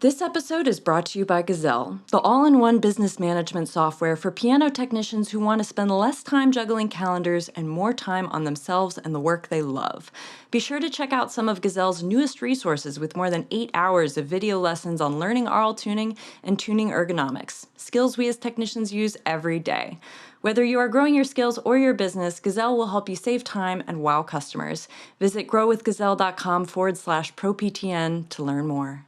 This episode is brought to you by Gazelle, the all-in-one business management software for piano technicians who want to spend less time juggling calendars and more time on themselves and the work they love. Be sure to check out some of Gazelle's newest resources with more than 8 hours of video lessons on learning aural tuning and tuning ergonomics, skills we as technicians use every day. Whether you are growing your skills or your business, Gazelle will help you save time and wow customers. Visit growwithgazelle.com/ProPTN to learn more.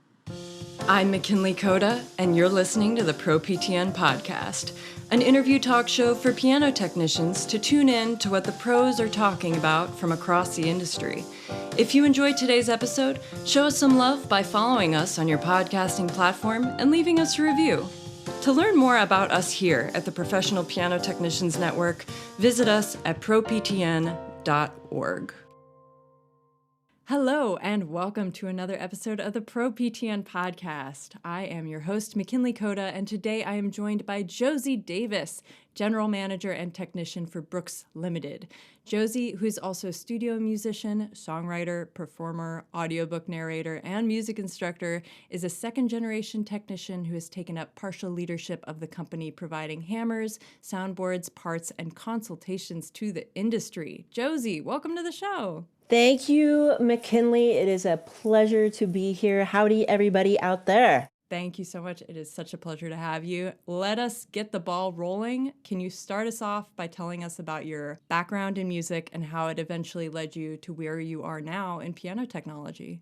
I'm McKinley Coda, and you're listening to the ProPTN Podcast, an interview talk show for piano technicians to tune in to what the pros are talking about from across the industry. If you enjoyed today's episode, show us some love by following us on your podcasting platform and leaving us a review. To learn more about us here at the Professional Piano Technicians Network, visit us at proptn.org. Hello, and welcome to another episode of the ProPTN Podcast. I am your host, McKinley Coda, and today I am joined by Josi Davis, General Manager and Technician for Brooks Limited. Josi, who is also a studio musician, songwriter, performer, audiobook narrator, and music instructor, is a second-generation technician who has taken up partial leadership of the company, providing hammers, soundboards, parts, and consultations to the industry. Josi, welcome to the show. Thank you, McKinley. It is a pleasure to be here. Howdy, everybody out there. Thank you so much. It is such a pleasure to have you. Let us get the ball rolling. Can you start us off by telling us about your background in music and how it eventually led you to where you are now in piano technology?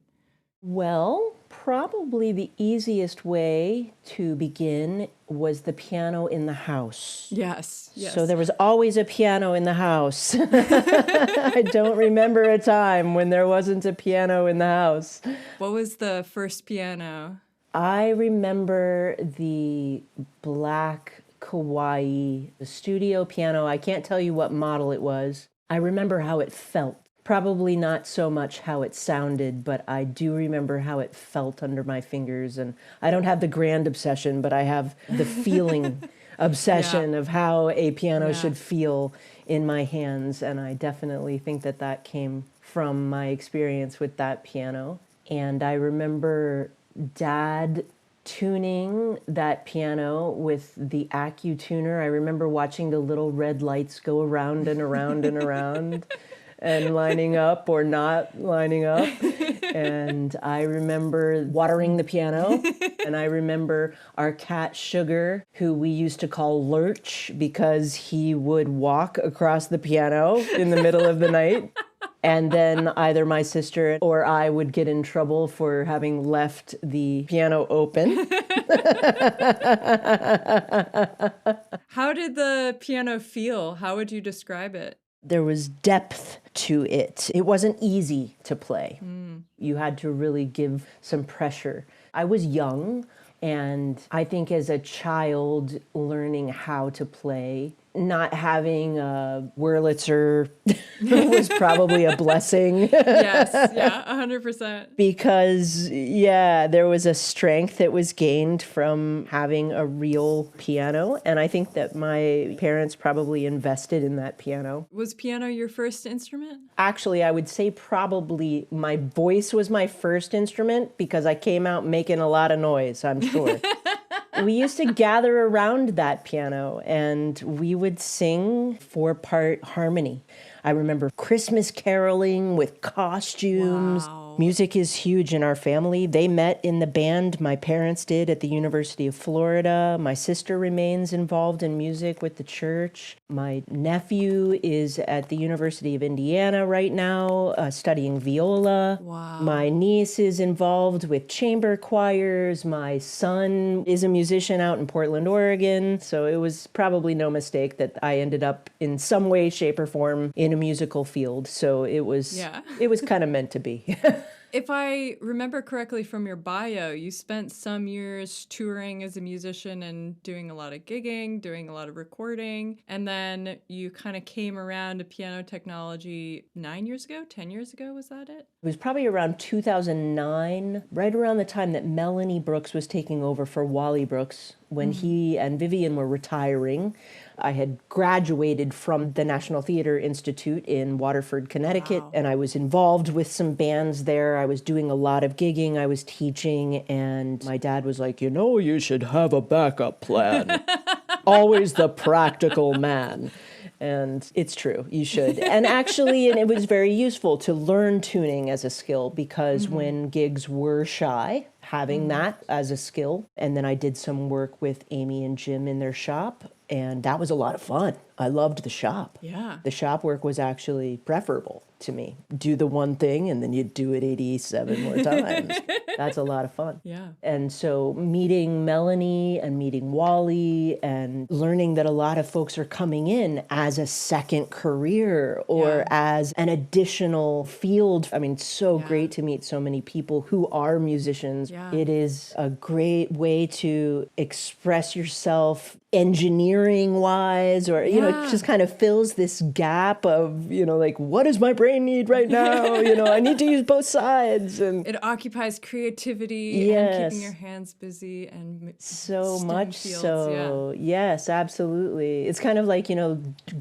Well, probably the easiest way to begin was the piano in the house. Yes. So there was always a piano in the house. I don't remember a time when there wasn't a piano in the house. What was the first piano? I remember the black Kawaii, the studio piano. I can't tell you what model it was. I remember how it felt. Probably not so much how it sounded, but I do remember how it felt under my fingers. And I don't have the grand obsession, but I have the feeling obsession of how a piano should feel in my hands. And I definitely think that that came from my experience with that piano. And I remember Dad tuning that piano with the AccuTuner. I remember watching the little red lights go around and around and around. And lining up or not lining up. And I remember watering the piano. And I remember our cat Sugar, who we used to call Lurch because he would walk across the piano in the middle of the night. And then either my sister or I would get in trouble for having left the piano open. How did the piano feel? How would you describe it? There was depth to it. It wasn't easy to play. You had to really give some pressure. I was young, and I think as a child learning how to play, not having a Wurlitzer was probably a blessing. Yes, 100%. Because, there was a strength that was gained from having a real piano. And I think that my parents probably invested in that piano. Was piano your first instrument? Actually, I would say probably my voice was my first instrument because I came out making a lot of noise, I'm sure. We used to gather around that piano and we would sing 4-part harmony. I remember Christmas caroling with costumes. Wow. Music is huge in our family. They met in the band my parents did at the University of Florida. My sister remains involved in music with the church. My nephew is at the University of Indiana right now, studying viola. Wow. My niece is involved with chamber choirs. My son is a musician out in Portland, Oregon. So it was probably no mistake that I ended up in some way, shape, or form in a musical field. So it was kind of meant to be. If I remember correctly from your bio, you spent some years touring as a musician and doing a lot of gigging, doing a lot of recording, and then you kind of came around to piano technology 9 years ago, 10 years ago, was that it? It was probably around 2009, right around the time that Melanie Brooks was taking over for Wally Brooks when he and Vivian were retiring. I had graduated from the National Theater Institute in Waterford, Connecticut, and I was involved with some bands there. I was doing a lot of gigging, I was teaching, and my dad was like, you should have a backup plan. Always the practical man. And it's true, you should. And actually, and it was very useful to learn tuning as a skill, because when gigs were shy, having that as a skill. And then I did some work with Amy and Jim in their shop, and that was a lot of fun. I loved the shop. Yeah. The shop work was actually preferable to me. Do the one thing and then you do it 87 more times. That's a lot of fun. Yeah. And so meeting Melanie and meeting Wally and learning that a lot of folks are coming in as a second career or as an additional field. I mean, it's so great to meet so many people who are musicians. Yeah. It is a great way to express yourself engineering wise, or, it just kind of fills this gap of, like, what does my brain need right now? I need to use both sides. And it occupies creativity and keeping your hands busy and so much fields. So. Yes, absolutely. It's kind of like,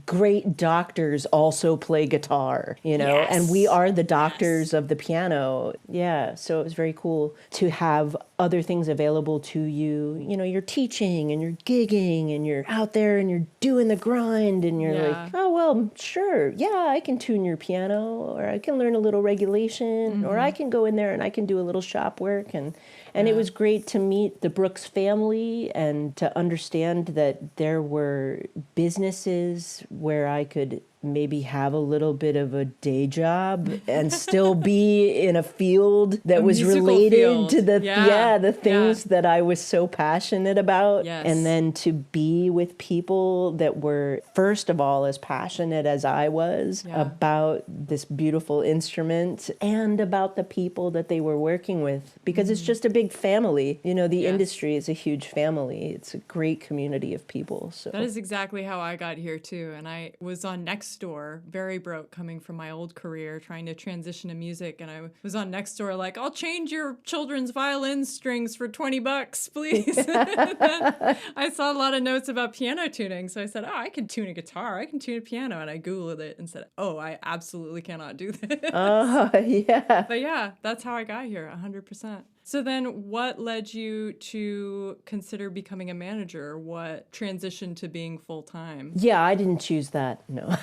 great doctors also play guitar, and we are the doctors of the piano. Yeah. So it was very cool to have other things available to you. You're teaching and you're gigging and you're out there and you're doing the grind and you're like, oh, well, sure. Yeah, I can tune your piano, or I can learn a little regulation, or I can go in there and I can do a little shop work. And it was great to meet the Brooks family and to understand that there were businesses where I could maybe have a little bit of a day job and still be in a field that was related to the things that I was so passionate about. Yes. And then to be with people that were, first of all, as passionate as I was about this beautiful instrument and about the people that they were working with, because it's just a big family. The industry is a huge family. It's a great community of people. So that is exactly how I got here too. And I was on Nextdoor, very broke, coming from my old career, trying to transition to music. And I was on Nextdoor like, I'll change your children's violin strings for $20, please. I saw a lot of notes about piano tuning. So I said, I can tune a guitar. I can tune a piano. And I Googled it and said, I absolutely cannot do this. Yeah. But yeah, that's how I got here, 100%. So then what led you to consider becoming a manager? What transitioned to being full-time? Yeah, I didn't choose that, no.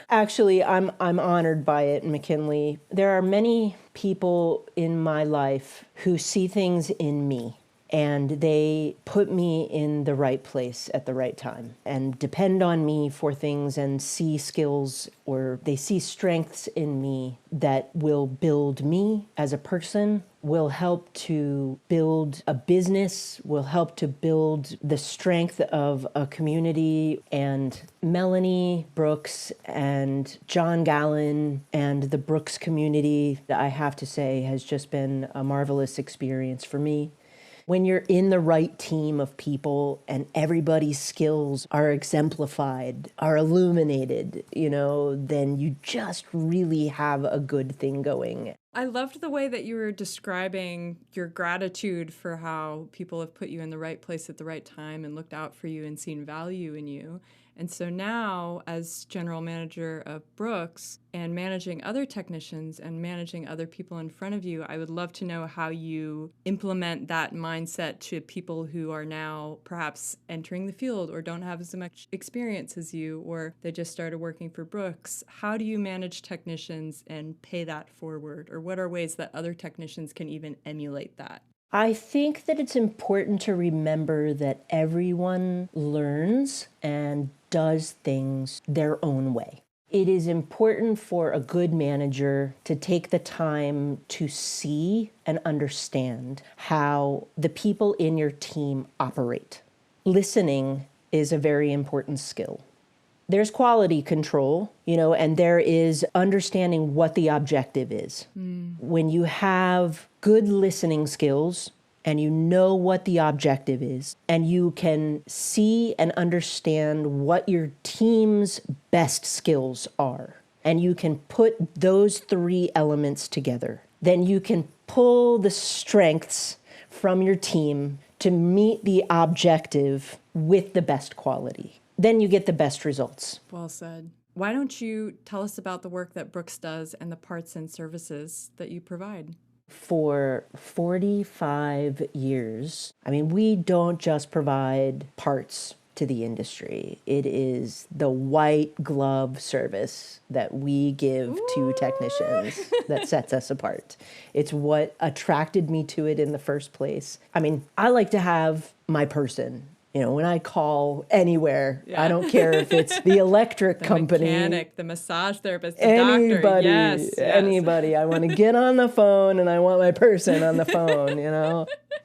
Actually, I'm honored by it, McKinley. There are many people in my life who see things in me, and they put me in the right place at the right time and depend on me for things and see skills, or they see strengths in me that will build me as a person, will help to build a business, will help to build the strength of a community. And Melanie Brooks and John Gallen and the Brooks community, I have to say, has just been a marvelous experience for me. When you're in the right team of people and everybody's skills are exemplified, are illuminated, then you just really have a good thing going. I loved the way that you were describing your gratitude for how people have put you in the right place at the right time and looked out for you and seen value in you. And so now, as general manager of Brooks and managing other technicians and managing other people in front of you, I would love to know how you implement that mindset to people who are now perhaps entering the field or don't have as much experience as you, or they just started working for Brooks. How do you manage technicians and pay that forward? Or what are ways that other technicians can even emulate that? I think that it's important to remember that everyone learns and does things their own way. It is important for a good manager to take the time to see and understand how the people in your team operate. Listening is a very important skill. There's quality control, and there is understanding what the objective is. When you have good listening skills and you know what the objective is, and you can see and understand what your team's best skills are, and you can put those three elements together, then you can pull the strengths from your team to meet the objective with the best quality. Then you get the best results. Well said. Why don't you tell us about the work that Brooks does and the parts and services that you provide? For 45 years, we don't just provide parts to the industry. It is the white glove service that we give to technicians that sets us apart. It's what attracted me to it in the first place. I like to have my person. When I call anywhere, I don't care if it's the electric company, the mechanic, the massage therapist, the anybody, doctor. Yes. Anybody. I want to get on the phone and I want my person on the phone,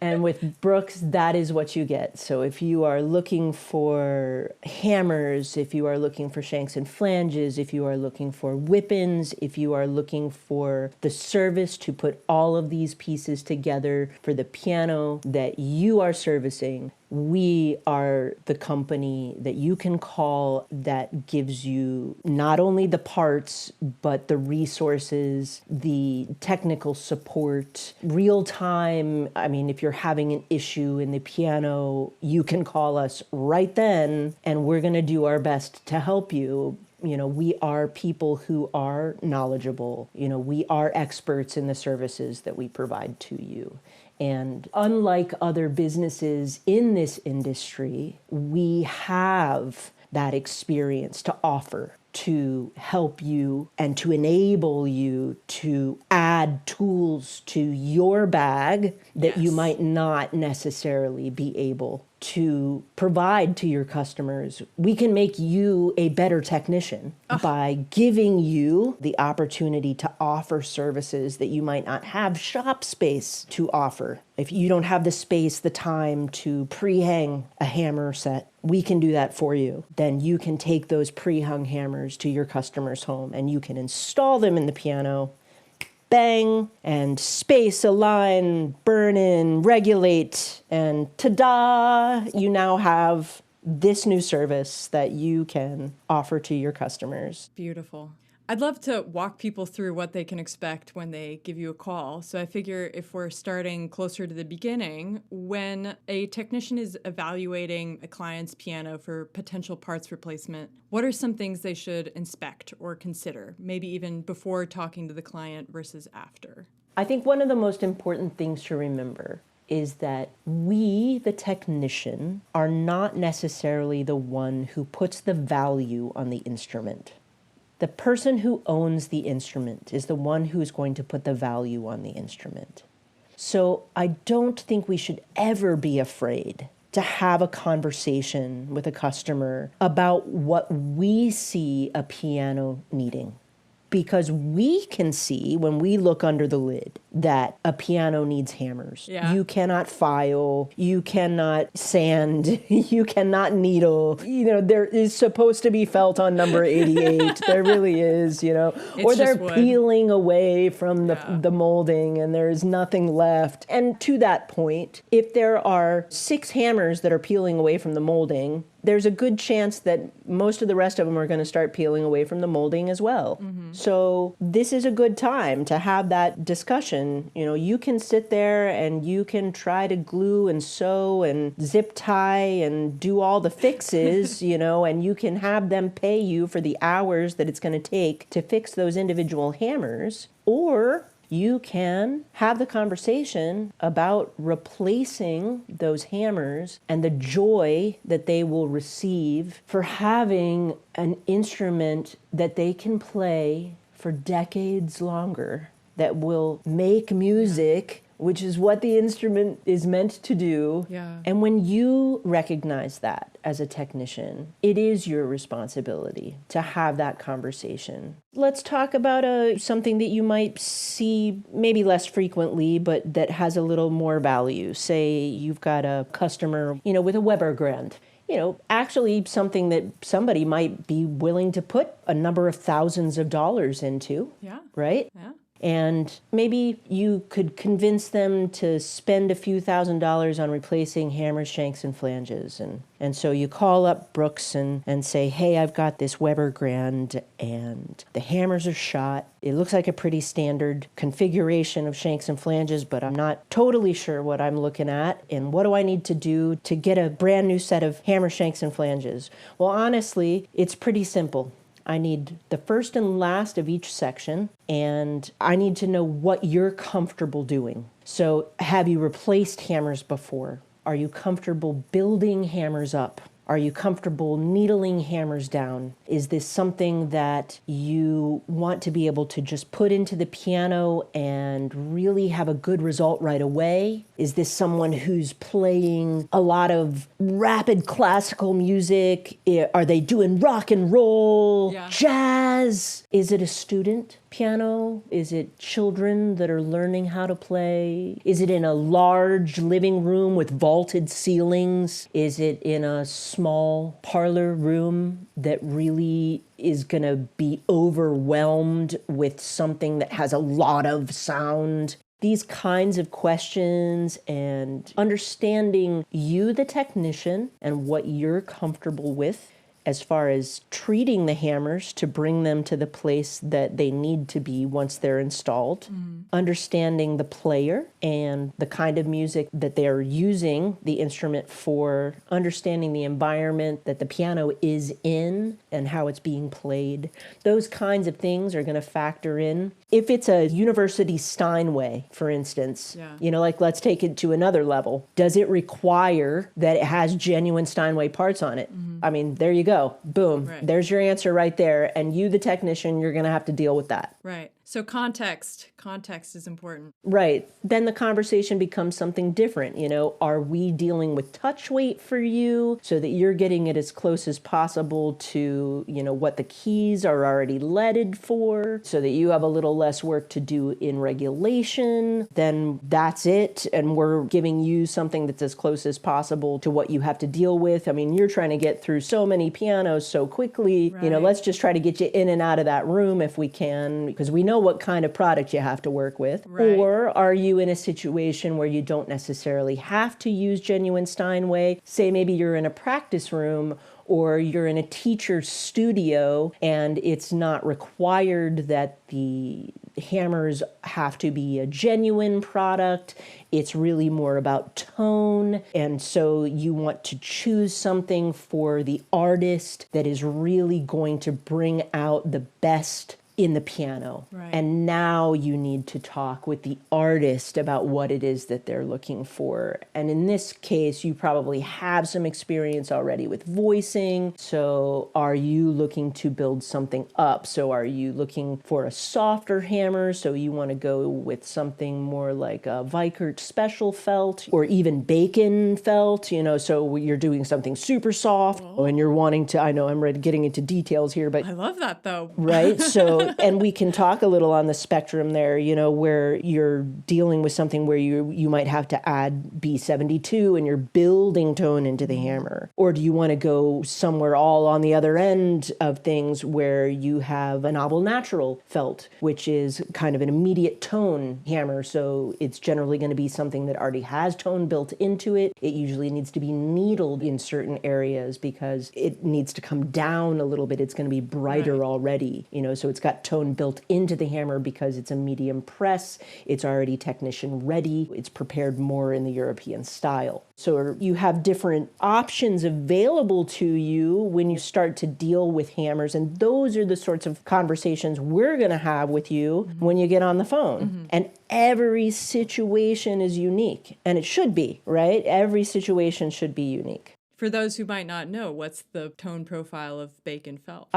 And with Brooks, that is what you get. So if you are looking for hammers, if you are looking for shanks and flanges, if you are looking for whip-ins, if you are looking for the service to put all of these pieces together for the piano that you are servicing, we are the company that you can call that gives you not only the parts, but the resources, the technical support, real time. If you're having an issue in the piano, you can call us right then, and we're going to do our best to help you. We are people who are knowledgeable. We are experts in the services that we provide to you. And unlike other businesses in this industry, we have that experience to offer to help you and to enable you to add tools to your bag that you might not necessarily be able to provide to your customers. We can make you a better technician by giving you the opportunity to offer services that you might not have shop space to offer. If you don't have the space, the time to pre-hang a hammer set, we can do that for you. Then you can take those pre-hung hammers to your customer's home and you can install them in the piano, bang, and space, align, burn in, regulate, and ta-da, you now have this new service that you can offer to your customers. Beautiful. I'd love to walk people through what they can expect when they give you a call. So I figure if we're starting closer to the beginning, when a technician is evaluating a client's piano for potential parts replacement, what are some things they should inspect or consider, maybe even before talking to the client versus after? I think one of the most important things to remember is that we, the technician, are not necessarily the one who puts the value on the instrument. The person who owns the instrument is the one who's going to put the value on the instrument. So I don't think we should ever be afraid to have a conversation with a customer about what we see a piano needing. Because we can see when we look under the lid that a piano needs hammers. Yeah. You cannot file, you cannot sand, you cannot needle. There is supposed to be felt on number 88. There really is, or they're peeling away from the molding and there is nothing left. And to that point, if there are 6 hammers that are peeling away from the molding, there's a good chance that most of the rest of them are going to start peeling away from the molding as well. Mm-hmm. So this is a good time to have that discussion. You can sit there and you can try to glue and sew and zip tie and do all the fixes, and you can have them pay you for the hours that it's going to take to fix those individual hammers. Or you can have the conversation about replacing those hammers and the joy that they will receive for having an instrument that they can play for decades longer, that will make music, which is what the instrument is meant to do. Yeah. And when you recognize that as a technician, it is your responsibility to have that conversation. Let's talk about something that you might see maybe less frequently, but that has a little more value. Say you've got a customer, with a Weber Grand. Actually something that somebody might be willing to put a number of thousands of dollars into. Yeah. Right? Yeah. And maybe you could convince them to spend a few $1,000s on replacing hammers, shanks, and flanges. And so you call up Brooks and say, hey, I've got this Weber Grand, and the hammers are shot. It looks like a pretty standard configuration of shanks and flanges, but I'm not totally sure what I'm looking at. And what do I need to do to get a brand new set of hammer, shanks, and flanges? Well, honestly, it's pretty simple. I need the first and last of each section, and I need to know what you're comfortable doing. So, have you replaced hammers before? Are you comfortable building hammers up? Are you comfortable needling hammers down? Is this something that you want to be able to just put into the piano and really have a good result right away? Is this someone who's playing a lot of rapid classical music? Are they doing rock and roll, jazz? Is it a student piano? Is it children that are learning how to play? Is it in a large living room with vaulted ceilings? Is it in a small parlor room that really is going to be overwhelmed with something that has a lot of sound? These kinds of questions and understanding you, the technician, and what you're comfortable with as far as treating the hammers to bring them to the place that they need to be once they're installed, understanding the player and the kind of music that they're using the instrument for, understanding the environment that the piano is in and how it's being played. Those kinds of things are going to factor in. If it's a university Steinway, for instance, like let's take it to another level. Does it require that it has genuine Steinway parts on it? I mean, there you go. Boom. Right. There's your answer right there. And you, the technician, you're going to have to deal with that. Right. So context is important. Right. Then the conversation becomes something different. Are we dealing with touch weight for you so that you're getting it as close as possible to, what the keys are already leaded for so that you have a little less work to do in regulation? Then that's it. And we're giving you something that's as close as possible to what you have to deal with. I mean, you're trying to get through so many pianos so quickly. Right. Let's just try to get you in and out of that room if we can, because we know what kind of product you have to work with. Right. Or are you in a situation where you don't necessarily have to use genuine Steinway? Say maybe you're in a practice room or you're in a teacher's studio and it's not required that the hammers have to be a genuine product. It's really more about tone. And so you want to choose something for the artist that is really going to bring out the best in the piano. Right. And now you need to talk with the artist about what it is that they're looking for. And in this case, you probably have some experience already with voicing. So are you looking to build something up? So are you looking for a softer hammer? So you want to go with something more like a Vikert special felt or even bacon felt, so you're doing something super soft. Whoa. And you're wanting to, I know I'm getting into details here, but I love that though. Right? So, and we can talk a little on the spectrum there, where you're dealing with something where you might have to add B72 and you're building tone into the hammer. Or do you want to go somewhere all on the other end of things where you have a novel natural felt, which is kind of an immediate tone hammer. So it's generally going to be something that already has tone built into it. It usually needs to be needled in certain areas because it needs to come down a little bit. It's going to be brighter already, so it's got tone built into the hammer because it's a medium press. It's already technician ready. It's prepared more in the European style. So you have different options available to you when you start to deal with hammers. And those are the sorts of conversations we're going to have with you when you get on the phone. And every situation is unique. And it should be, right? Every situation should be unique. For those who might not know, what's the tone profile of bacon felt?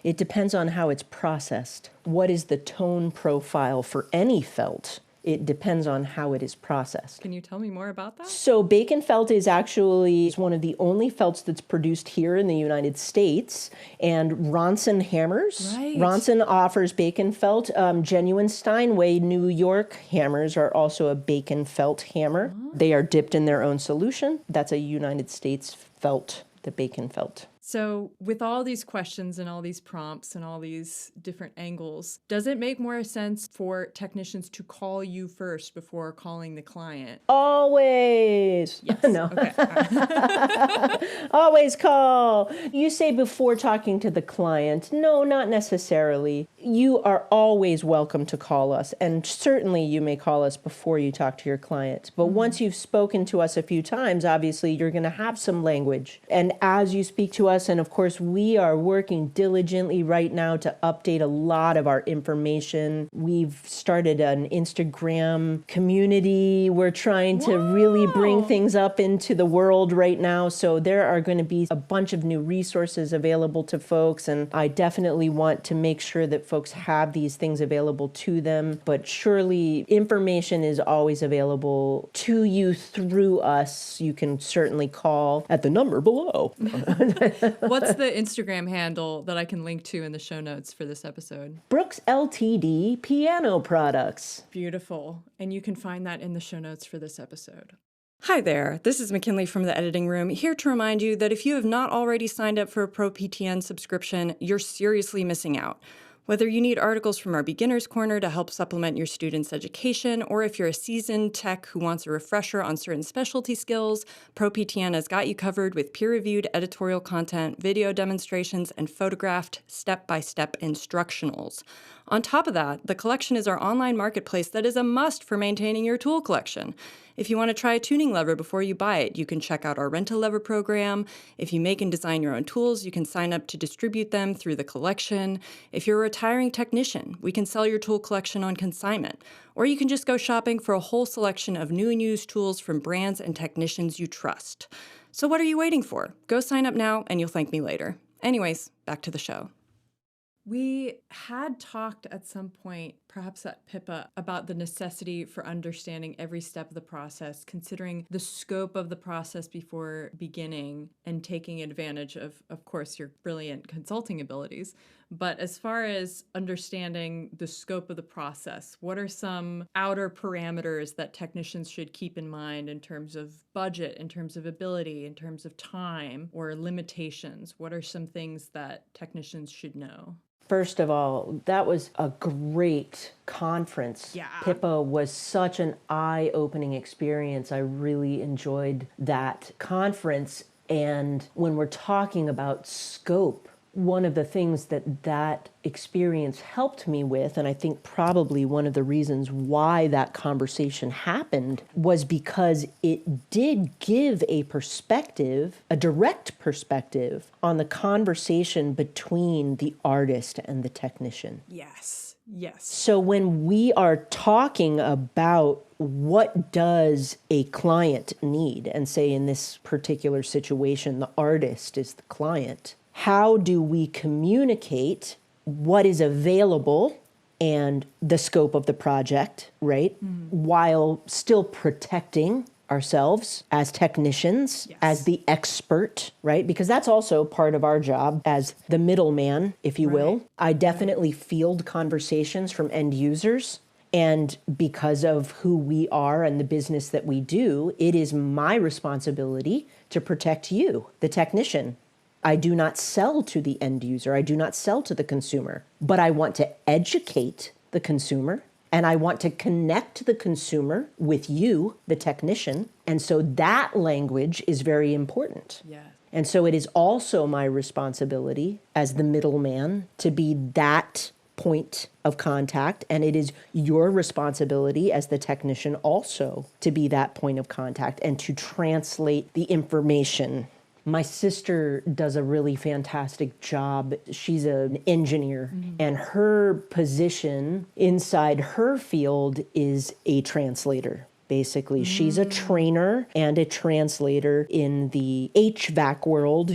It depends on how it's processed. What is the tone profile for any felt? It depends on how it is processed. Can you tell me more about that? So bacon felt is actually one of the only felts that's produced here in the United States. And Ronson hammers. Right. Ronson offers bacon felt. Genuine Steinway New York hammers are also a bacon felt hammer. They are dipped in their own solution. That's a United States felt, the bacon felt. So with all these questions and all these prompts and all these different angles, does it make more sense for technicians to call you first before calling the client? Always. Yes. No. Okay. Always call. You say before talking to the client. No, not necessarily. You are always welcome to call us. And certainly you may call us before you talk to your clients. But once you've spoken to us a few times, obviously you're going to have some language. And as you speak to us, and of course we are working diligently right now to update a lot of our information. We've started an Instagram community. We're trying to really bring things up into the world right now. So there are going to be a bunch of new resources available to folks. And I definitely want to make sure that folks have these things available to them. But surely information is always available to you through us. You can certainly call at the number below. What's the Instagram handle that I can link to in the show notes for this episode? Brooks LTD Piano Products. Beautiful. And you can find that in the show notes for this episode. Hi there, this is McKinley from the editing room, here to remind you that if you have not already signed up for a ProPTN subscription, you're seriously missing out. Whether you need articles from our Beginner's Corner to help supplement your students' education, or if you're a seasoned tech who wants a refresher on certain specialty skills, ProPTN has got you covered with peer-reviewed editorial content, video demonstrations, and photographed step-by-step instructionals. On top of that, the collection is our online marketplace that is a must for maintaining your tool collection. If you want to try a tuning lever before you buy it, you can check out our rent-a-lever program. If you make and design your own tools, you can sign up to distribute them through the collection. If you're a retiring technician, we can sell your tool collection on consignment. Or you can just go shopping for a whole selection of new and used tools from brands and technicians you trust. So what are you waiting for? Go sign up now and you'll thank me later. Anyways, back to the show. We had talked at some point, perhaps at PIPA, about the necessity for understanding every step of the process, considering the scope of the process before beginning and taking advantage of course, your brilliant consulting abilities. But as far as understanding the scope of the process, what are some outer parameters that technicians should keep in mind in terms of budget, in terms of ability, in terms of time, or limitations? What are some things that technicians should know? First of all, that was a great conference. Yeah. PIPA was such an eye-opening experience. I really enjoyed that conference. And when we're talking about scope, one of the things that experience helped me with, and I think probably one of the reasons why that conversation happened, was because it did give a perspective, a direct perspective, on the conversation between the artist and the technician. Yes. Yes. So when we are talking about what does a client need, and say in this particular situation, the artist is the client, how do we communicate what is available and the scope of the project, right? While still protecting ourselves as technicians, as the expert, right? Because that's also part of our job as the middleman, if you will. I definitely field conversations from end users. And because of who we are and the business that we do, it is my responsibility to protect you, the technician. I do not sell to the end user. I do not sell to the consumer, but I want to educate the consumer and I want to connect the consumer with you, the technician. And so that language is very important. Yeah. And so it is also my responsibility as the middleman to be that point of contact. And it is your responsibility as the technician also to be that point of contact and to translate the information. My sister does a really fantastic job. She's an engineer, and her position inside her field is a translator. Basically, she's a trainer and a translator in the HVAC world,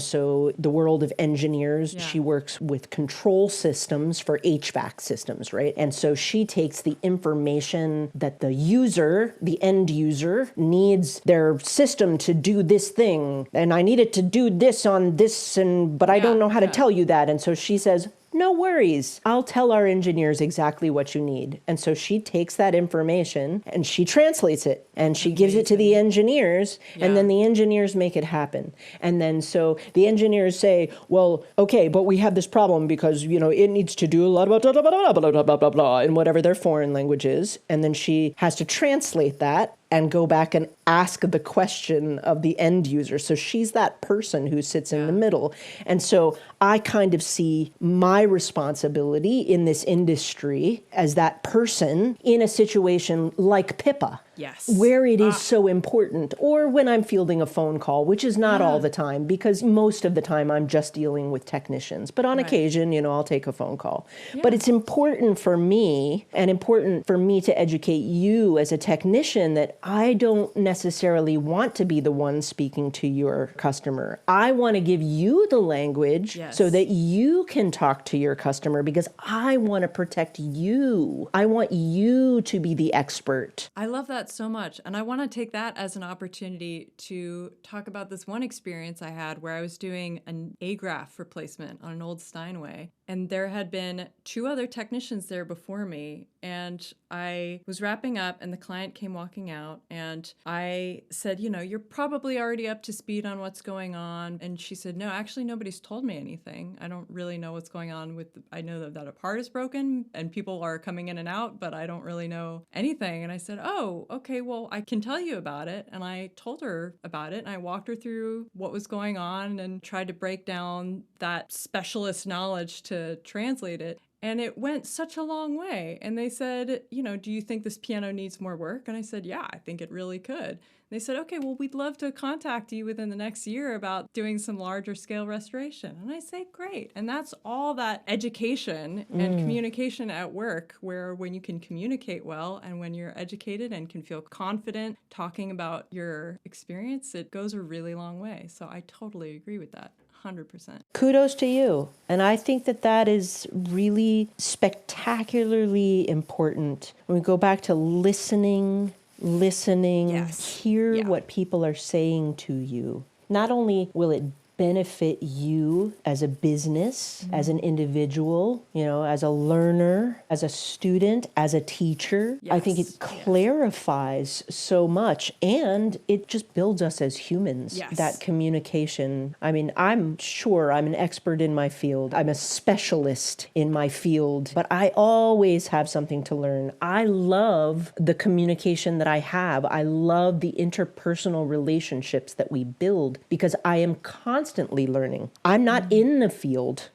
so the world of engineers. Yeah. She works with control systems for HVAC systems, right? And so she takes the information that the user, the end user, needs their system to do this thing, and I need it to do this on this, but I don't know how to tell you that. And so she says, No worries. I'll tell our engineers exactly what you need. And so she takes that information and she translates it and she gives it to the engineers, and then the engineers make it happen. And then so the engineers say, well, okay, but we have this problem because, it needs to do a lot of blah, blah, blah, blah, blah, blah, blah, blah, in whatever their foreign language is. And then she has to translate that and go back and ask the question of the end user. So she's that person who sits in the middle. And so I kind of see my responsibility in this industry as that person in a situation like Pippa. Yes. Where it is so important, or when I'm fielding a phone call, which is not all the time, because most of the time I'm just dealing with technicians. But on occasion, I'll take a phone call. Yeah. But it's important for me, and important for me to educate you as a technician, that I don't necessarily want to be the one speaking to your customer. I want to give you the language so that you can talk to your customer, because I want to protect you. I want you to be the expert. I love that so much. And I want to take that as an opportunity to talk about this one experience I had where I was doing an A-graph replacement on an old Steinway. And there had been 2 other technicians there before me. And I was wrapping up and the client came walking out and I said, you're probably already up to speed on what's going on. And she said, no, actually, nobody's told me anything. I don't really know what's going on I know that a part is broken and people are coming in and out, but I don't really know anything. And I said, oh, okay, well, I can tell you about it. And I told her about it and I walked her through what was going on and tried to break down that specialist knowledge to translate it. And it went such a long way. And they said, do you think this piano needs more work? And I said, yeah, I think it really could. They said, okay, well, we'd love to contact you within the next year about doing some larger scale restoration. And I say, great. And that's all that education and communication at work, where when you can communicate well and when you're educated and can feel confident talking about your experience, it goes a really long way. So I totally agree with that. 100%. Kudos to you. And I think that is really spectacularly important. When we go back to listening, hear what people are saying to you. Not only will it benefit you as a business, as an individual, as a learner, as a student, as a teacher. I think it clarifies so much, and it just builds us as humans, that communication. I mean, I'm sure I'm an expert in my field. I'm a specialist in my field, but I always have something to learn. I love the communication that I have. I love the interpersonal relationships that we build, because I am constantly learning. I'm not in the field.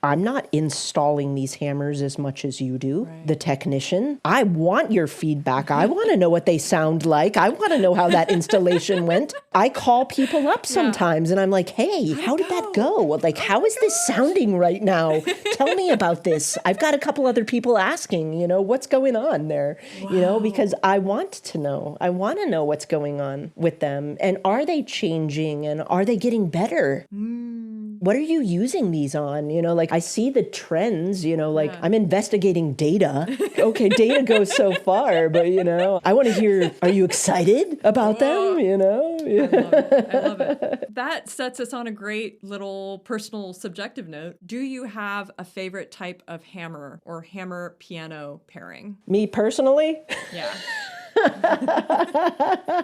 I'm not installing these hammers as much as you do, the technician. I want your feedback. I want to know what they sound like. I want to know how that installation went. I call people up sometimes and I'm like, hey, how did that go? Like, how is this sounding right now? Tell me about this. I've got a couple other people asking, what's going on there? Because I want to know. I want to know what's going on with them. And are they changing and are they getting better? What are you using these on? I see the trends, I'm investigating data. Okay, data goes so far, but I want to hear, are you excited about them? I love it. That sets us on a great little personal subjective note. Do you have a favorite type of hammer or hammer piano pairing? Me personally? Yeah.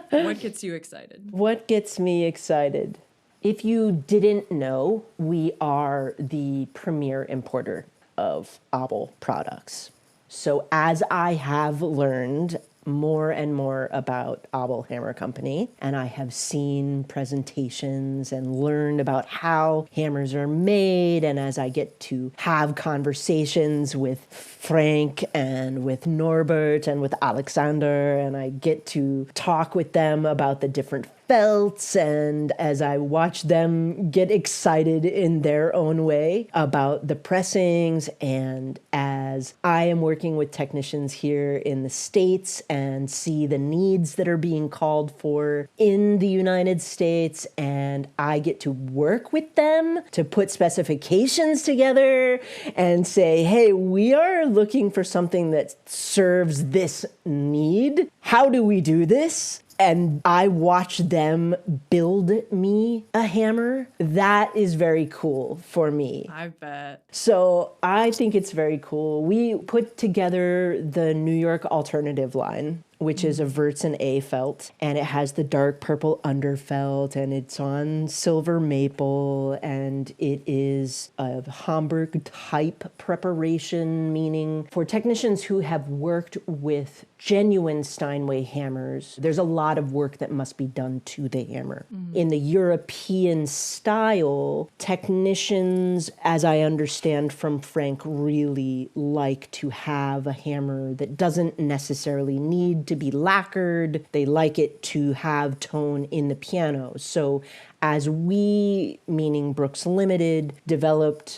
What gets you excited? What gets me excited? If you didn't know, we are the premier importer of ABEL products. So as I have learned more and more about ABEL Hammer Company, and I have seen presentations and learned about how hammers are made, and as I get to have conversations with Frank and with Norbert and with Alexander, and I get to talk with them about the different belts, and as I watch them get excited in their own way about the pressings, and as I am working with technicians here in the States and see the needs that are being called for in the United States, and I get to work with them to put specifications together and say, hey, we are looking for something that serves this need. How do we do this? and I watch them build me a hammer, that is very cool for me. I bet. So I think it's very cool. We put together the New York Alternative line, which is a Wurzen A felt, and it has the dark purple underfelt, and it's on silver maple, and it is a Hamburg type preparation, meaning for technicians who have worked with genuine Steinway hammers, there's a lot of work that must be done to the hammer. In the European style, technicians, as I understand from Frank, really like to have a hammer that doesn't necessarily need to be lacquered. They like it to have tone in the piano. So as we, meaning Brooks Limited,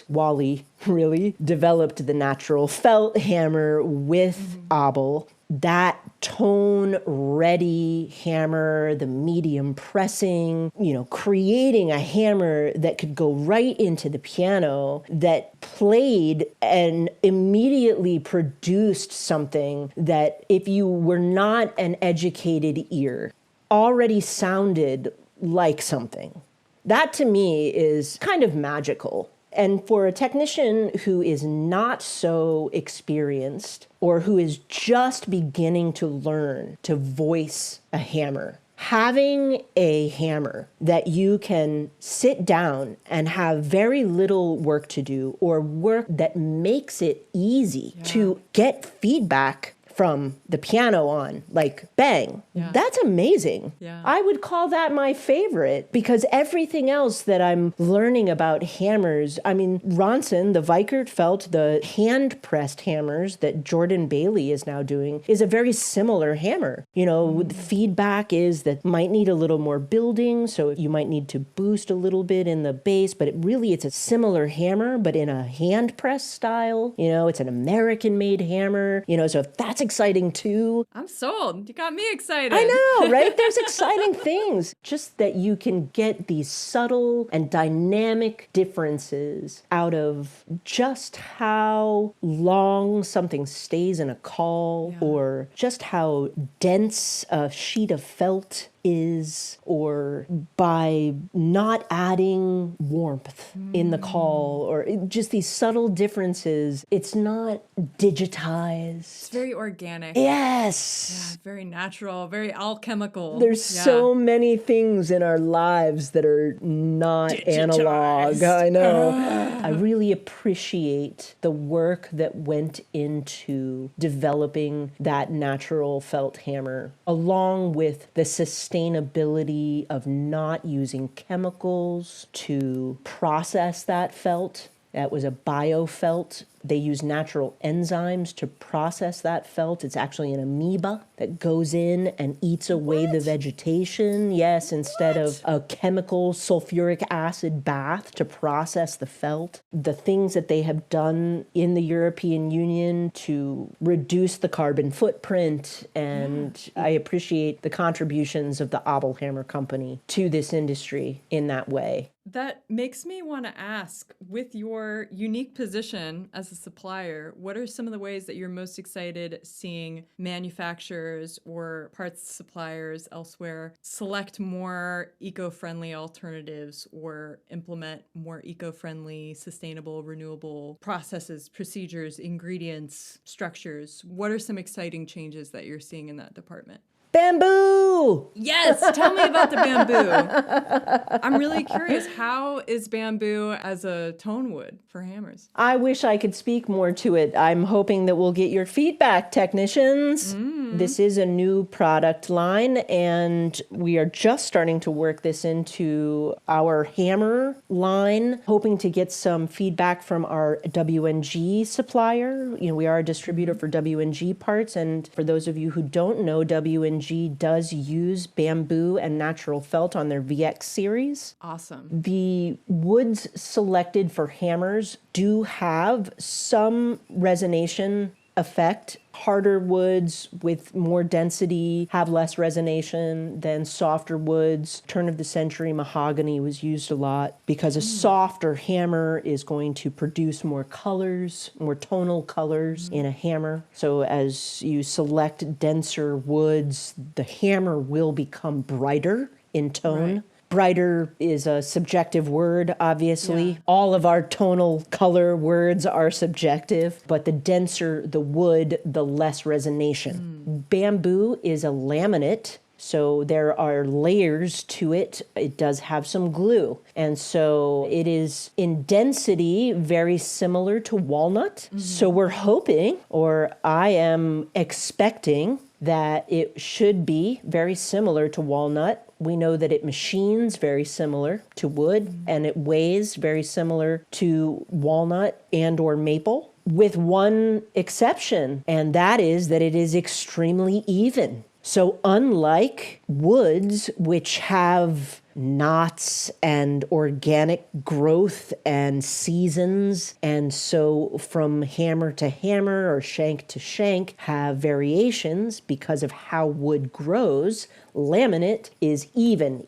Wally really developed the natural felt hammer with Abel, that tone ready hammer, the medium pressing, creating a hammer that could go right into the piano, that played and immediately produced something that, if you were not an educated ear, already sounded like something. That to me is kind of magical. And for a technician who is not so experienced or who is just beginning to learn to voice a hammer, having a hammer that you can sit down and have very little work to do, or work that makes it easy to get feedback from the piano on, like bang. Yeah. That's amazing. Yeah. I would call that my favorite, because everything else that I'm learning about hammers, Ronson, the Vikert felt, the hand-pressed hammers that Jordan Bailey is now doing, is a very similar hammer. The feedback is that might need a little more building, so you might need to boost a little bit in the bass, but it's a similar hammer, but in a hand-press style. It's an American-made hammer, so if that's exciting too. I'm sold. You got me excited. I know, right? There's exciting things. Just that you can get these subtle and dynamic differences out of just how long something stays in a call, or just how dense a sheet of felt is, or by not adding warmth in the call, or just these subtle differences. It's not digitized. It's very organic. Yes. Yeah, very natural, very alchemical. There's so many things in our lives that are not digitized. Analog. I know. I really appreciate the work that went into developing that natural felt hammer, along with the sustainability of not using chemicals to process that felt. That was a biofelt. They use natural enzymes to process that felt. It's actually an amoeba that goes in and eats away the vegetation. Yes, instead of a chemical sulfuric acid bath to process the felt. The things that they have done in the European Union to reduce the carbon footprint, and I appreciate the contributions of the Abel Hammer Company to this industry in that way. That makes me want to ask, with your unique position as a supplier, what are some of the ways that you're most excited seeing manufacturers or parts suppliers elsewhere select more eco-friendly alternatives or implement more eco-friendly, sustainable, renewable processes, procedures, ingredients, structures? What are some exciting changes that you're seeing in that department? Bamboo! Yes, tell me about the bamboo. I'm really curious. How is bamboo as a tone wood for hammers? I wish I could speak more to it. I'm hoping that we'll get your feedback, technicians. This is a new product line, and we are just starting to work this into our hammer line, hoping to get some feedback from our WNG supplier. We are a distributor for WNG parts, and for those of you who don't know, WNG does use bamboo and natural felt on their VX series. Awesome. The woods selected for hammers do have some resonation effect. Harder woods with more density have less resonation than softer woods. Turn of the century mahogany was used a lot because a softer hammer is going to produce more colors, more tonal colors in a hammer. So as you select denser woods, the hammer will become brighter in tone. Right. Brighter is a subjective word, obviously. Yeah. All of our tonal color words are subjective, but the denser the wood, the less resonation. Bamboo is a laminate, so there are layers to it. It does have some glue. And so it is in density very similar to walnut. So we're hoping, or I am expecting, that it should be very similar to walnut. We know that it machines very similar to wood, and it weighs very similar to walnut and or maple, with one exception, and that is that it is extremely even. So unlike woods, which have knots and organic growth and seasons, and so from hammer to hammer or shank to shank have variations because of how wood grows, laminate is even.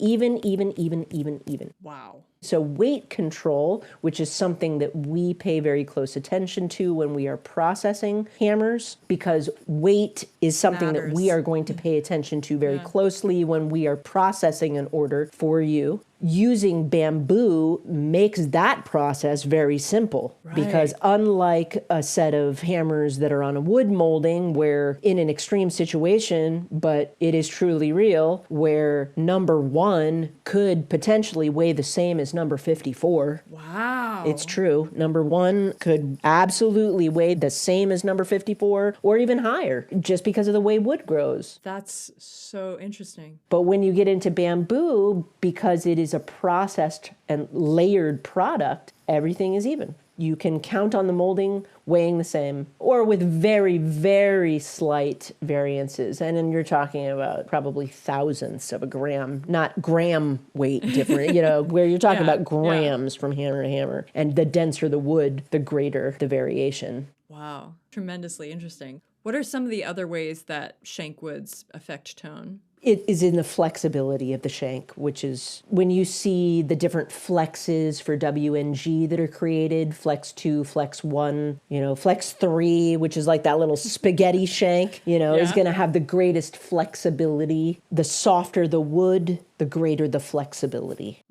Wow. So weight control, which is something that we pay very close attention to when we are processing hammers, because weight is something that we are going to pay attention to very closely when we are processing an order for you. Using bamboo makes that process very simple, because unlike a set of hammers that are on a wood molding where in an extreme situation, but it is truly real, where number 1 could potentially weigh the same as number 54. Wow. It's true. Number 1 could absolutely weigh the same as number 54 or even higher just because of the way wood grows. That's so interesting. But when you get into bamboo, because it is a processed and layered product, everything is even. You can count on the molding weighing the same, or with very, very slight variances. And then you're talking about probably thousandths of a gram, not gram weight different, where you're talking about grams from hammer to hammer. And the denser the wood, the greater the variation. Wow. Tremendously interesting. What are some of the other ways that shank woods affect tone? It is in the flexibility of the shank, which is when you see the different flexes for WNG that are created, flex 2, flex 1, flex 3, which is like that little spaghetti shank, is going to have the greatest flexibility. The softer the wood, the greater the flexibility.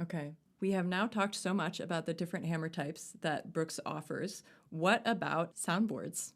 Okay. We have now talked so much about the different hammer types that Brooks offers. What about soundboards?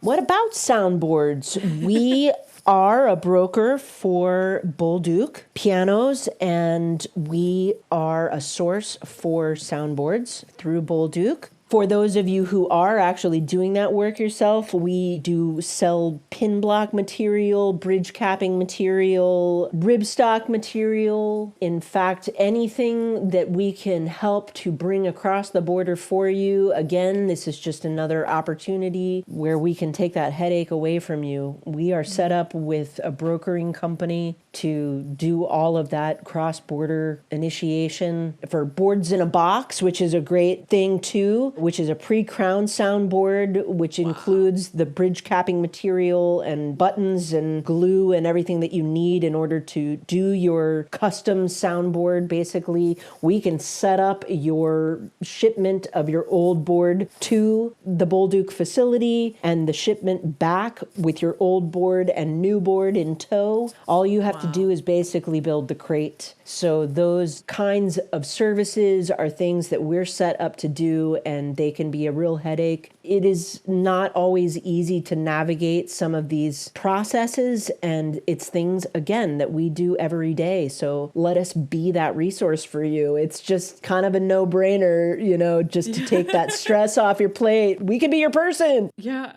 We are a broker for Bolduc pianos, and we are a source for soundboards through Bolduc. For those of you who are actually doing that work yourself, we do sell pin block material, bridge capping material, ribstock material. In fact, anything that we can help to bring across the border for you. Again, this is just another opportunity where we can take that headache away from you. We are set up with a brokering company to do all of that cross-border initiation for boards in a box, which is a great thing too, which is a pre-crown soundboard, which includes the bridge capping material and buttons and glue and everything that you need in order to do your custom soundboard. Basically, we can set up your shipment of your old board to the Bolduc facility and the shipment back with your old board and new board in tow. All you have to do is basically build the crate. So those kinds of services are things that we're set up to do, and they can be a real headache. It is not always easy to navigate some of these processes, and it's things, again, that we do every day. So let us be that resource for you. It's just kind of a no-brainer, just to take that stress off your plate. We can be your person. Yeah.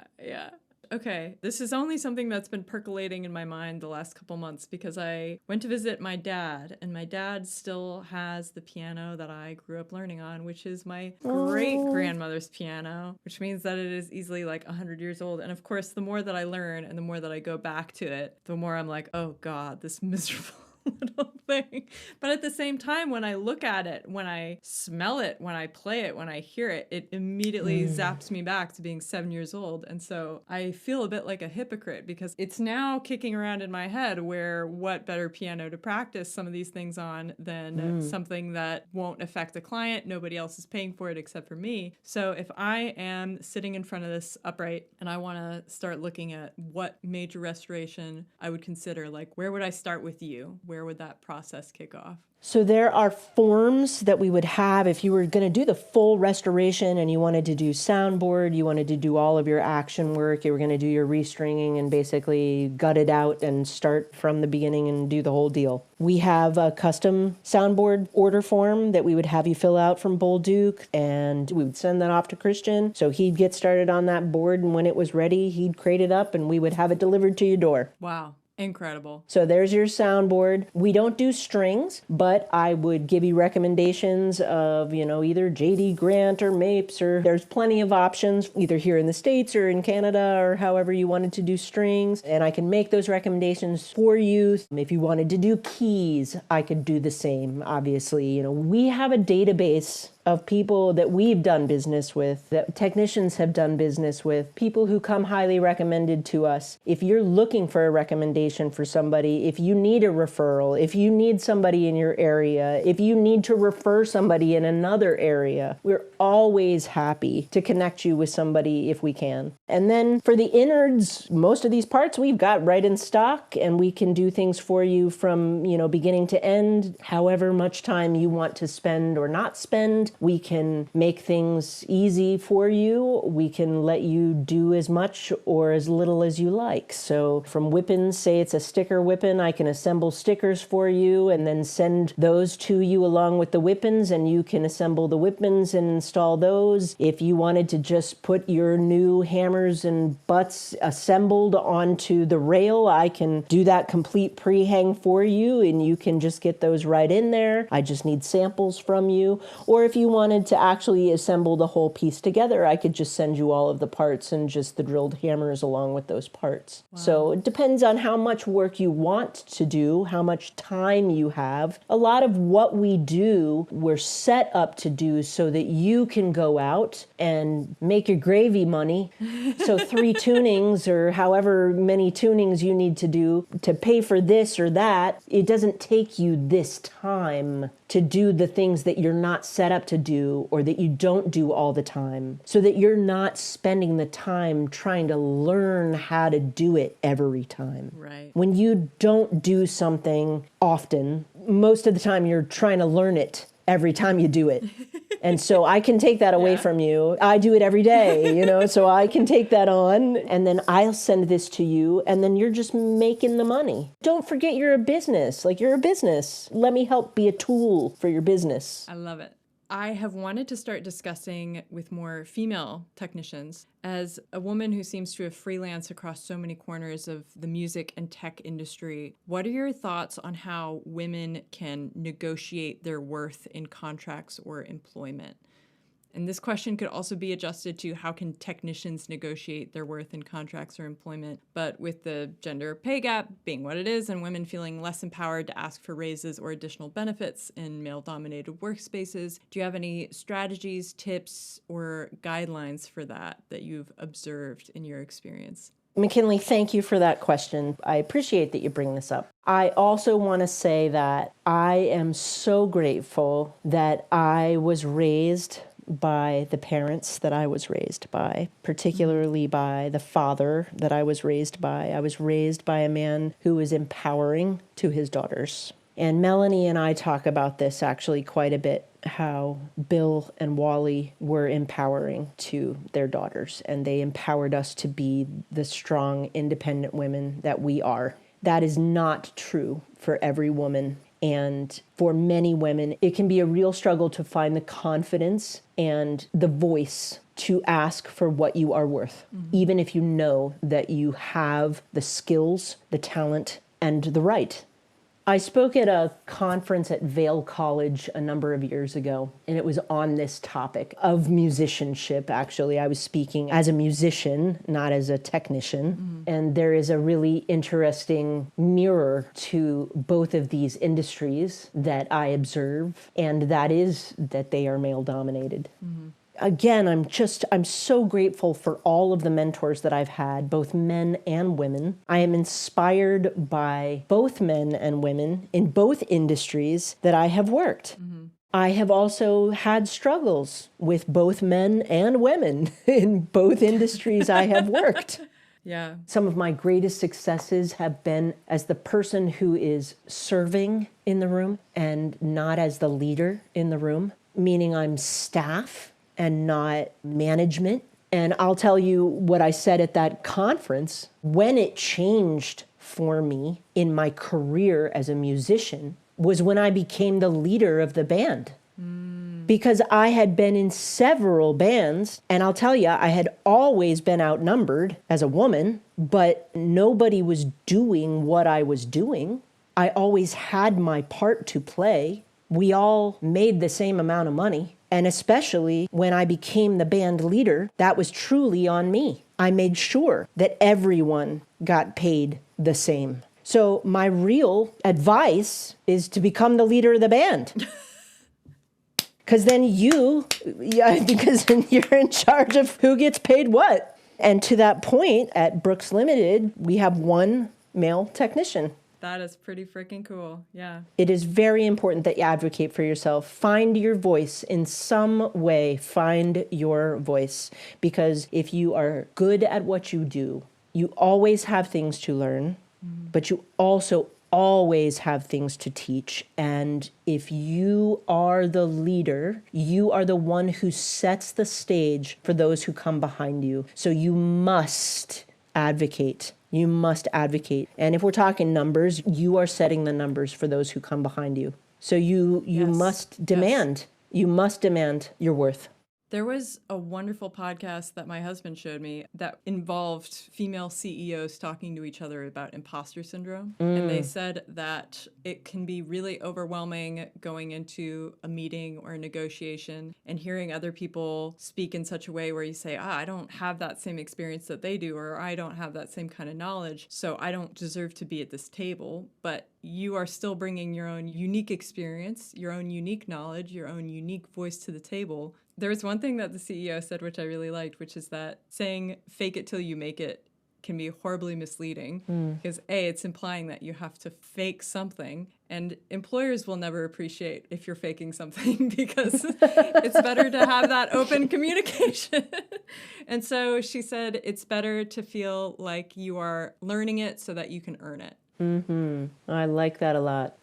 Okay, this is only something that's been percolating in my mind the last couple months because I went to visit my dad, and my dad still has the piano that I grew up learning on, which is my great-grandmother's piano, which means that it is easily like 100 years old. And of course, the more that I learn and the more that I go back to it, the more I'm like, oh God, this miserable little thing. But at the same time, when I look at it, when I smell it, when I play it, when I hear it, it immediately zaps me back to being 7 years old. And so I feel a bit like a hypocrite because it's now kicking around in my head where what better piano to practice some of these things on than something that won't affect the client. Nobody else is paying for it except for me. So if I am sitting in front of this upright and I want to start looking at what major restoration I would consider, like where would I start with you? Where would that process kick off? So there are forms that we would have if you were going to do the full restoration and you wanted to do soundboard, you wanted to do all of your action work, you were going to do your restringing and basically gut it out and start from the beginning and do the whole deal. We have a custom soundboard order form that we would have you fill out from Bolduc, and we would send that off to Christian. So he'd get started on that board, and when it was ready, he'd crate it up and we would have it delivered to your door. Wow. Incredible. So there's your soundboard. We don't do strings, but I would give you recommendations of, either JD Grant or Mapes, or there's plenty of options either here in the States or in Canada or however you wanted to do strings. And I can make those recommendations for you. If you wanted to do keys, I could do the same, obviously. We have a database of people that we've done business with, that technicians have done business with, people who come highly recommended to us. If you're looking for a recommendation for somebody, if you need a referral, if you need somebody in your area, if you need to refer somebody in another area, we're always happy to connect you with somebody if we can. And then for the innards, most of these parts we've got right in stock, and we can do things for you from, beginning to end, however much time you want to spend or not spend. We can make things easy for you. We can let you do as much or as little as you like. So from whippings, say it's a sticker whipping, I can assemble stickers for you and then send those to you along with the whippings, and you can assemble the whippings and install those. If you wanted to just put your new hammers and butts assembled onto the rail, I can do that complete pre-hang for you, and you can just get those right in there. I just need samples from you. Or if you wanted to actually assemble the whole piece together, I could just send you all of the parts and just the drilled hammers along with those parts. Wow. So it depends on how much work you want to do, how much time you have. A lot of what we do, we're set up to do so that you can go out and make your gravy money. So 3 tunings or however many tunings you need to do to pay for this or that, it doesn't take you this time to do the things that you're not set up to do or that you don't do all the time, so that you're not spending the time trying to learn how to do it every time. Right. When you don't do something often, most of the time you're trying to learn it every time you do it. And so I can take that away from you. I do it every day, so I can take that on, and then I'll send this to you, and then you're just making the money. Don't forget you're a business. You're a business. Let me help be a tool for your business. I love it. I have wanted to start discussing with more female technicians. As a woman who seems to have freelanced across so many corners of the music and tech industry, what are your thoughts on how women can negotiate their worth in contracts or employment? And this question could also be adjusted to how can technicians negotiate their worth in contracts or employment. But with the gender pay gap being what it is and women feeling less empowered to ask for raises or additional benefits in male-dominated workspaces, do you have any strategies, tips, or guidelines for that you've observed in your experience? McKinley, thank you for that question. I appreciate that you bring this up. I also want to say that I am so grateful that I was raised by the parents that I was raised by, particularly by the father that I was raised by. I was raised by a man who was empowering to his daughters. And Melanie and I talk about this actually quite a bit, how Bill and Wally were empowering to their daughters, and they empowered us to be the strong, independent women that we are. That is not true for every woman. And for many women, it can be a real struggle to find the confidence and the voice to ask for what you are worth, even if you know that you have the skills, the talent, and the right I spoke at a conference at Vail College a number of years ago, and it was on this topic of musicianship, actually. I was speaking as a musician, not as a technician. And there is a really interesting mirror to both of these industries that I observe, and that is that they are male-dominated. Again, I'm so grateful for all of the mentors that I've had, both men and women. I am inspired by both men and women in both industries that I have worked. I have also had struggles with both men and women in both industries I have worked. Yeah. Some of my greatest successes have been as the person who is serving in the room and not as the leader in the room, meaning I'm staff and not management. And I'll tell you what I said at that conference. When it changed for me in my career as a musician was when I became the leader of the band. Because I had been in several bands, and I'll tell you, I had always been outnumbered as a woman, but nobody was doing what I was doing. I always had my part to play. We all made the same amount of money. And especially when I became the band leader, that was truly on me. I made sure that everyone got paid the same. So my real advice is to become the leader of the band. Because then because then you're in charge of who gets paid what. And to that point, at Brooks Limited, we have one male technician. That is pretty freaking cool. Yeah. It is very important that you advocate for yourself. Find your voice in some way. Find your voice. Because if you are good at what you do, you always have things to learn, but you also always have things to teach. And if you are the leader, you are the one who sets the stage for those who come behind you. So you must advocate. You must advocate. And if we're talking numbers, you are setting the numbers for those who come behind you. So you must demand. You must demand your worth. There was a wonderful podcast that my husband showed me that involved female CEOs talking to each other about imposter syndrome. And they said that it can be really overwhelming going into a meeting or a negotiation and hearing other people speak in such a way where you say, I don't have that same experience that they do, or I don't have that same kind of knowledge, so I don't deserve to be at this table. But you are still bringing your own unique experience, your own unique knowledge, your own unique voice to the table. There was one thing that the CEO said, which I really liked, which is that saying fake it till you make it can be horribly misleading because it's implying that you have to fake something, and employers will never appreciate if you're faking something because it's better to have that open communication. And so she said it's better to feel like you are learning it so that you can earn it. I like that a lot.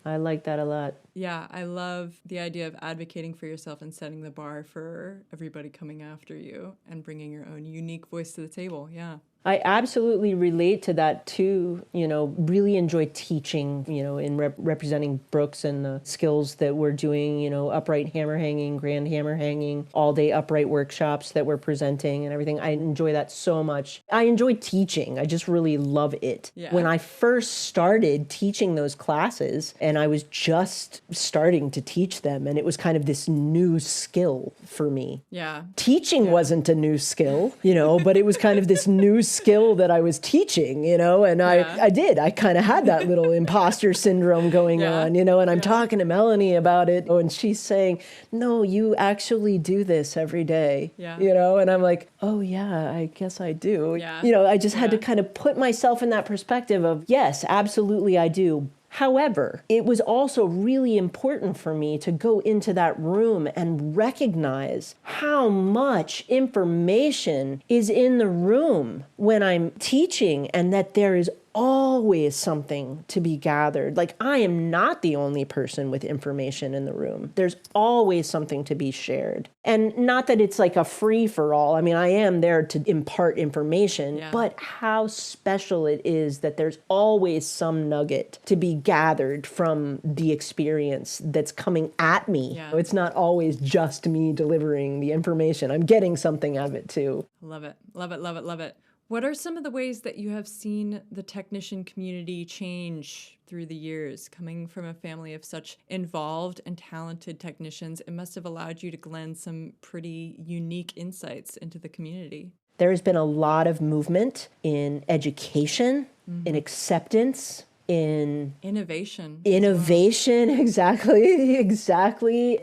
Yeah, I love the idea of advocating for yourself and setting the bar for everybody coming after you and bringing your own unique voice to the table. Yeah. I absolutely relate to that too. Really enjoy teaching, in representing Brooks and the skills that we're doing, upright hammer hanging, grand hammer hanging, all day upright workshops that we're presenting and everything. I enjoy that so much. I enjoy teaching. I just really love it. Yeah. When I first started teaching those classes, and I was just starting to teach them, and it was kind of this new skill for me. Yeah. Teaching wasn't a new skill, but it was kind of this new skill that I was teaching, and I kind of had that little imposter syndrome going on, and I'm talking to Melanie about it, and she's saying, no, you actually do this every day, and I'm like, oh yeah, I guess I do. I just had to kind of put myself in that perspective of, yes, absolutely I do. However, it was also really important for me to go into that room and recognize how much information is in the room when I'm teaching, and that there is always something to be gathered. Like, I am not the only person with information in the room. There's always something to be shared. And not that it's like a free for all. I mean, I am there to impart information, but how special it is that there's always some nugget to be gathered from the experience that's coming at me. Yeah. It's not always just me delivering the information. I'm getting something out of it too. Love it. Love it. Love it. Love it. What are some of the ways that you have seen the technician community change through the years? Coming from a family of such involved and talented technicians, it must have allowed you to glean some pretty unique insights into the community. There has been a lot of movement in education, in acceptance, in innovation, exactly,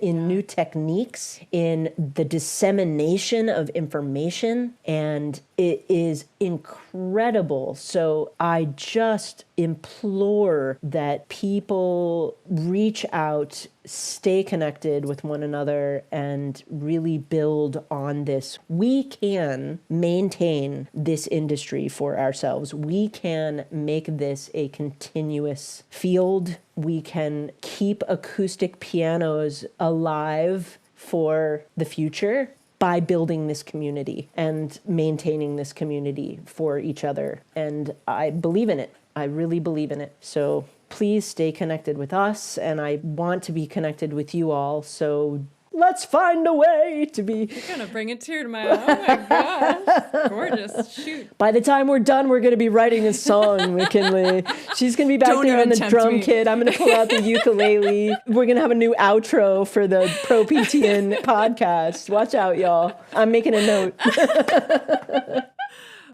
in new techniques, in the dissemination of information, and it is incredible. So I just implore that people reach out, stay connected with one another, and really build on this. We can maintain this industry for ourselves. We can make this a continuous field. We can keep acoustic pianos alive for the future by building this community and maintaining this community for each other. And I believe in it. I really believe in it. So please stay connected with us, and I want to be connected with you all. So let's find a way to be. You're going to bring a tear to my eye. Oh my gosh. Gorgeous. Shoot. By the time we're done, we're going to be writing a song, McKinley. She's going to be back there on the drum kit. I'm going to pull out the ukulele. We're going to have a new outro for the Pro PTN podcast. Watch out, y'all. I'm making a note.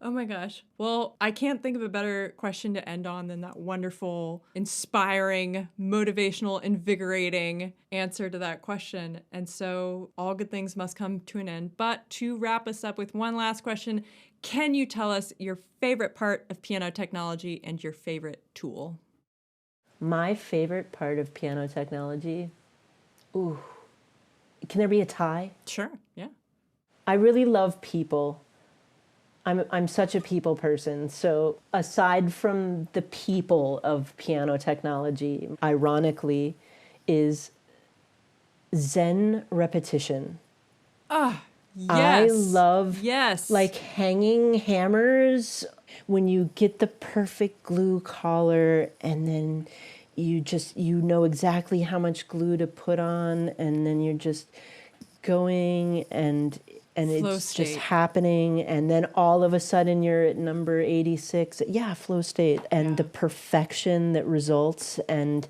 Oh my gosh. Well, I can't think of a better question to end on than that wonderful, inspiring, motivational, invigorating answer to that question. And so all good things must come to an end. But to wrap us up with one last question, can you tell us your favorite part of piano technology and your favorite tool? My favorite part of piano technology? Ooh. Can there be a tie? Sure, yeah. I really love people. I'm such a people person. So aside from the people of piano technology, ironically, is Zen repetition. Ah, yes. I love yes. like hanging hammers when you get the perfect glue collar, and then you know exactly how much glue to put on, and then you're just going and flow it's state. Just happening, and then all of a sudden you're at number 86. Yeah, flow state, and the perfection that results, and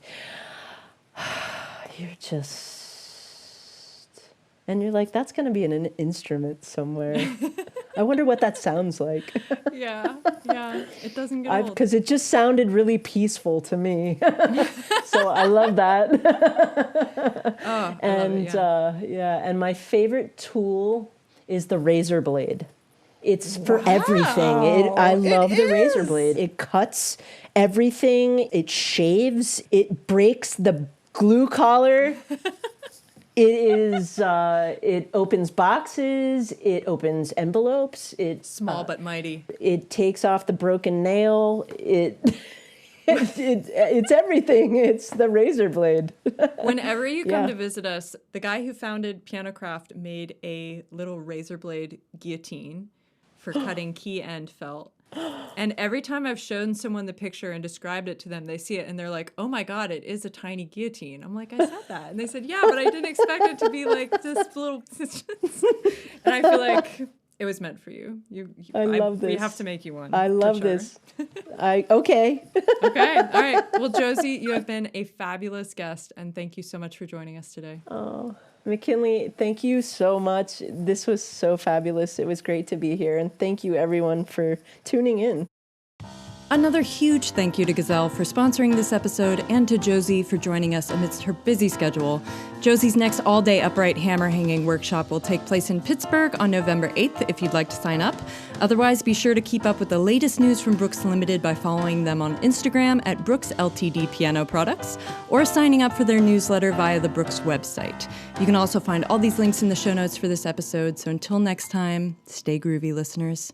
you're like, that's going to be in an instrument somewhere. I wonder what that sounds like. Yeah, it doesn't get old. Because it just sounded really peaceful to me. So I love that. Oh, and I love it, and my favorite tool is the razor blade. It's for everything. I love the razor blade. It cuts everything. It shaves. It breaks the glue collar. It opens boxes. It opens envelopes. It's small but mighty. It takes off the broken nail. It's everything. It's the razor blade. Whenever you come to visit us, the guy who founded PianoCraft made a little razor blade guillotine for cutting key end felt. And every time I've shown someone the picture and described it to them, they see it and they're like, oh my God, it is a tiny guillotine. I'm like, I said that. And they said, yeah, but I didn't expect it to be like this little. And I feel like it was meant for you. I love this. We have to make you one. I love this. Okay. Okay. All right. Well, Josi, you have been a fabulous guest, and thank you so much for joining us today. Oh, McKinley, thank you so much. This was so fabulous. It was great to be here, and thank you everyone for tuning in. Another huge thank you to Gazelle for sponsoring this episode, and to Josi for joining us amidst her busy schedule. Josi's next all-day upright hammer hanging workshop will take place in Pittsburgh on November 8th if you'd like to sign up. Otherwise, be sure to keep up with the latest news from Brooks Limited by following them on Instagram at Brooks LTD Piano Products, or signing up for their newsletter via the Brooks website. You can also find all these links in the show notes for this episode. So until next time, stay groovy, listeners.